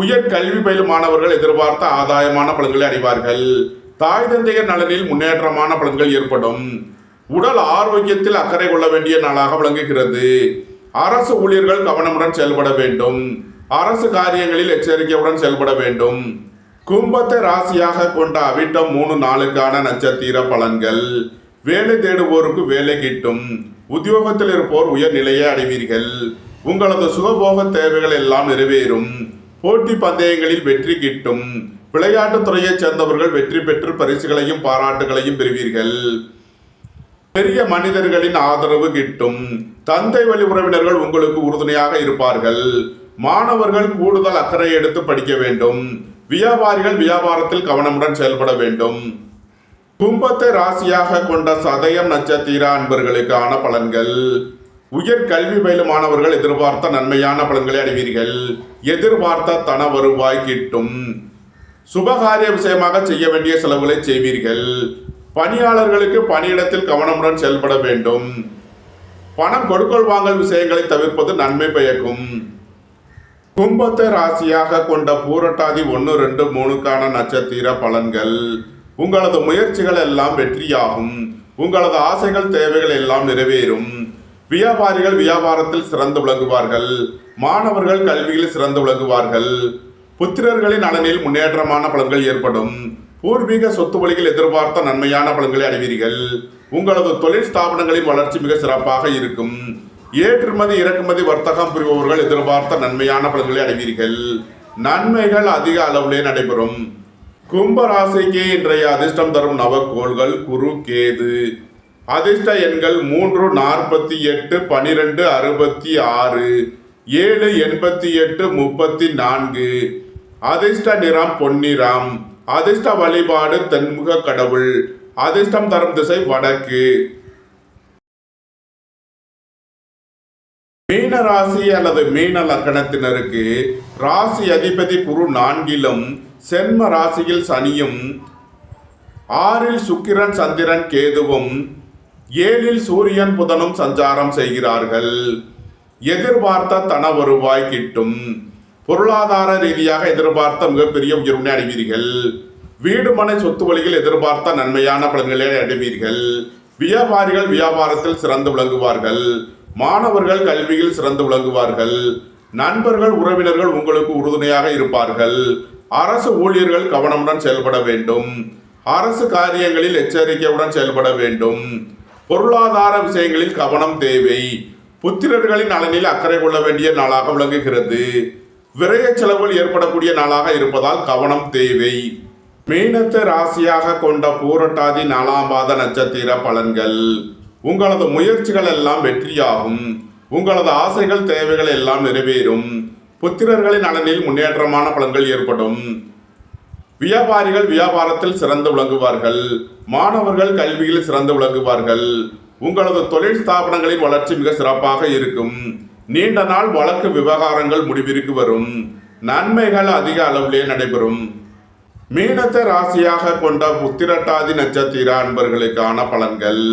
A: உயர் கல்வி பயிலும் மாணவர்கள் எதிர்பார்த்த ஆதாயமான பலன்களை அடைவார்கள். தாய் தந்தையர் நலனில் முன்னேற்றமான பலன்கள் ஏற்படும். உடல் ஆரோக்கியத்தில் அக்கறை கொள்ள வேண்டிய நாளாக விளங்குகிறது. அரசு ஊழியர்கள் கவனமுடன் செயல்பட வேண்டும். அரசு காரியங்களில் எச்சரிக்கையுடன் செயல்பட வேண்டும். கும்பத்தை ராசியாக கொண்ட அவிட்டம் 3, 4க்கான நட்சத்திர பலன்கள். வேலை தேடுவோருக்கு வேலை கிட்டும். உத்தியோகத்தில் இருப்போர் உயர்நிலையை அடைவீர்கள். உங்களது சுகபோக தேவைகள் எல்லாம் நிறைவேறும். போட்டி பந்தயங்களில் வெற்றி கிட்டும். விளையாட்டுத் துறையைச் சேர்ந்தவர்கள் வெற்றி பெற்று பரிசுகளையும் பாராட்டுகளையும் பெறுவீர்கள். பெரிய மனிதர்களின் ஆதரவு கிட்டும். தந்தை வழி உறவினர்கள் உங்களுக்கு உறுதுணையாக இருப்பார்கள். மாணவர்கள் கூடுதல் அக்கறை எடுத்து படிக்க வேண்டும். வியாபாரிகள் வியாபாரத்தில் கவனமுடன் செயல்பட வேண்டும். கும்பத்தை ராசியாக கொண்ட சதயம் நட்சத்திர அன்பர்களுக்கான பலன்கள். உயர் கல்வி பயிலும் மாணவர்கள் எதிர்பார்த்த நன்மையான பலன்களை அடைவீர்கள். எதிர்பார்த்த தன வருவாய் கிட்டும். சுபகாரிய விஷயமாக செய்ய வேண்டிய செலவுகளை செய்வீர்கள். பணியாளர்களுக்கு பணியிடத்தில் கவனமுடன் செயல்பட வேண்டும். பணம் கொடுக்கல் வாங்கல் விஷயங்களை தவிர்ப்பது நன்மை பயக்கும். கும்பத்தை ராசியாக கொண்ட பூரட்டாதி 1, 2, 3க்கான நட்சத்திர பலன்கள். உங்களது முயற்சிகள் எல்லாம் வெற்றியாகும். உங்களது ஆசைகள் தேவைகள் எல்லாம் நிறைவேறும். வியாபாரிகள் வியாபாரத்தில் சிறந்து விளங்குவார்கள். மாணவர்கள் கல்வியில் சிறந்து விளங்குவார்கள். புத்திரர்களின் நலனில் முன்னேற்றமான பலன்கள் ஏற்படும். பூர்வீக சொத்து வழியில் எதிர்பார்த்த நன்மையான பலன்களை அடைவீர்கள். உங்களது தொழில் ஸ்தாபனங்களின் வளர்ச்சி மிக சிறப்பாக இருக்கும். ஏற்றுமதி இறக்குமதி வர்த்தகம் புரிபவர்கள் எதிர்பார்த்த நன்மையான பலன்களை அடைவீர்கள். நன்மைகள் அதிக அளவிலே நடைபெறும். கும்ப ராசிக்கு இன்றைய அதிர்ஷ்டம் தரும் நவக்கோள்கள் குரு, கேது. அதிர்ஷ்ட எண்கள் 3, 48, 12, 66, 7, 88, 34. அதிர்ஷ்ட நிறம் பொன்னிறம். அதிர்ஷ்ட வழிபாடு தென்முக கடவுள். அதிர்ஷ்டம் தரும் திசை வடக்கு. மீன ராசி அல்லது மீன லக்கணத்தினருக்கு ராசி அதிபதி குரு 4லும் சென்ம ராசியில் சனியும் 6ல் சுக்கிரன் சந்திரன் கேதுவும் 7ல் சூரியன் புதனும் சஞ்சாரம் செய்கிறார்கள். எதிர்பார்த்த தன வருவாய் கிட்டும். பொருளாதார ரீதியாக எதிர்பார்த்த மிகப்பெரிய உயர்வினை அடைவீர்கள். வீடு மனை சொத்து வழியில் எதிர்பார்த்த நன்மையான பலன்களை அடைவீர்கள். வியாபாரிகள் வியாபாரத்தில் சிறந்து விளங்குவார்கள். மாணவர்கள் கல்வியில் சிறந்து விளங்குவார்கள். நண்பர்கள் உறவினர்கள் உங்களுக்கு உறுதுணையாக இருப்பார்கள். அரசு ஊழியர்கள் கவனமுடன் செயல்பட வேண்டும். அரசு காரியங்களில் எச்சரிக்கையுடன் செயல்பட வேண்டும். பொருளாதார விஷயங்களில் கவனம் தேவை. புத்திரர்களின் நலனில் அக்கறை கொள்ள வேண்டிய நாளாக விளங்குகிறது. விரய செலவுகள் ஏற்படக்கூடிய நாளாக இருப்பதால் கவனம் தேவை. மீனத்தை ராசியாக கொண்ட பூரட்டாதி 4ஆம் பாத நட்சத்திர பலன்கள். உங்களது முயற்சிகள் எல்லாம் வெற்றியாகும். உங்களது ஆசைகள் தேவைகள் எல்லாம் நிறைவேறும். புத்திரர்களின் நலனில் முன்னேற்றமான பலன்கள் ஏற்படும். வியாபாரிகள் வியாபாரத்தில் சிறந்து விளங்குவார்கள். மாணவர்கள் கல்வியில் சிறந்து விளங்குவார்கள். உங்களது தொழில் ஸ்தாபனங்களின் வளர்ச்சி மிக சிறப்பாக இருக்கும். நீண்ட நாள் வழக்கு விவகாரங்கள் முடிவிற்கு வரும். நன்மைகள் அதிக அளவிலே நடைபெறும். மீனத்தை ராசியாக கொண்ட உத்திரட்டாதி நட்சத்திர அன்பர்களுக்கான பலன்கள்.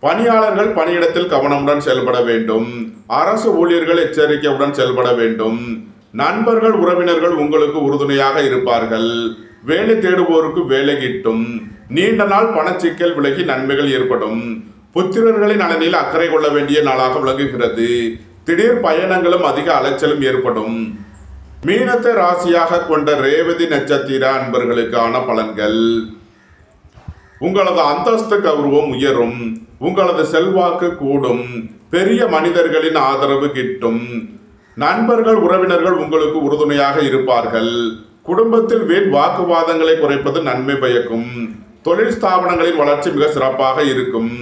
A: பணியாளர்கள் பணியிடத்தில் கவனமுடன் செயல்பட வேண்டும். அரசு ஊழியர்கள் எச்சரிக்கையுடன் செயல்பட வேண்டும். நண்பர்கள் உறவினர்கள் உங்களுக்கு உறுதுணையாக இருப்பார்கள். வேலை தேடுவோருக்கு வேலை கிட்டும். நீண்ட நாள் பணச்சிக்கல் விலகி நன்மைகள் ஏற்படும். புத்திரர்களின் நலனில் அக்கறை கொள்ள வேண்டிய நாளாக விளங்குகிறது. திடீர் பயணங்களும் அதிக அலைச்சலும் ஏற்படும். மீனத்தை ராசியாக கொண்ட ரேவதி நட்சத்திர அன்பர்களுக்கான பலன்கள். உங்களது அந்தஸ்து கௌரவம் உயரும். உங்களது செல்வாக்கு கூடும். பெரிய மனிதர்களின் ஆதரவு கிட்டும். நண்பர்கள் உறவினர்கள் உங்களுக்கு உறுதுணையாக இருப்பார்கள். குடும்பத்தில் வீண் வாக்குவாதங்களை குறைப்பது நன்மை பயக்கும். தொழில் ஸ்தாபனங்களின் வளர்ச்சி மிக சிறப்பாக இருக்கும்.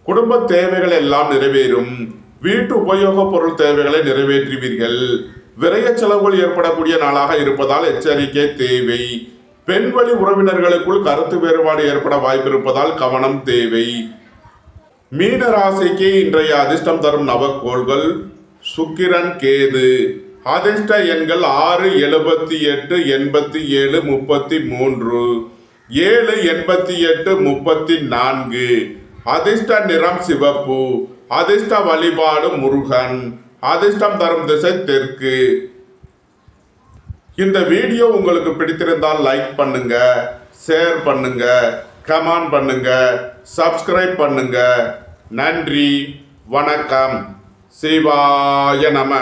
A: குடும்ப தேவைகள் எல்லாம் நிறைவேறும். வீட்டு உபயோகப் பொருள் தேவைகளை நிறைவேற்றுவீர்கள். விரய செலவுகள் ஏற்படக்கூடிய நாளாக இருப்பதால் எச்சரிக்கை தேவை. பெண்வழி உறவினர்களுக்குள் கருத்து வேறுபாடு ஏற்பட வாய்ப்பிருப்பதால் கவனம் தேவை. மீன ராசிக்கு இன்றைய அதிர்ஷ்டம் தரும் நவக்கோள்கள் சுக்கிரன், கேது. அதிர்ஷ்ட எண்கள் 6, 78, 87, 33, 7, 88, 34. அதிர்ஷ்ட நிறம் சிவப்பு. அதிர்ஷ்ட வழிபாடு முருகன். அதிர்ஷ்டம் தரும் திசை தெற்கு. இந்த வீடியோ உங்களுக்கு பிடித்திருந்தால் லைக் பண்ணுங்க, ஷேர் பண்ணுங்க, கமெண்ட் பண்ணுங்க, சப்ஸ்கிரைப் பண்ணுங்க. நன்றி, வணக்கம். சிவாய நம.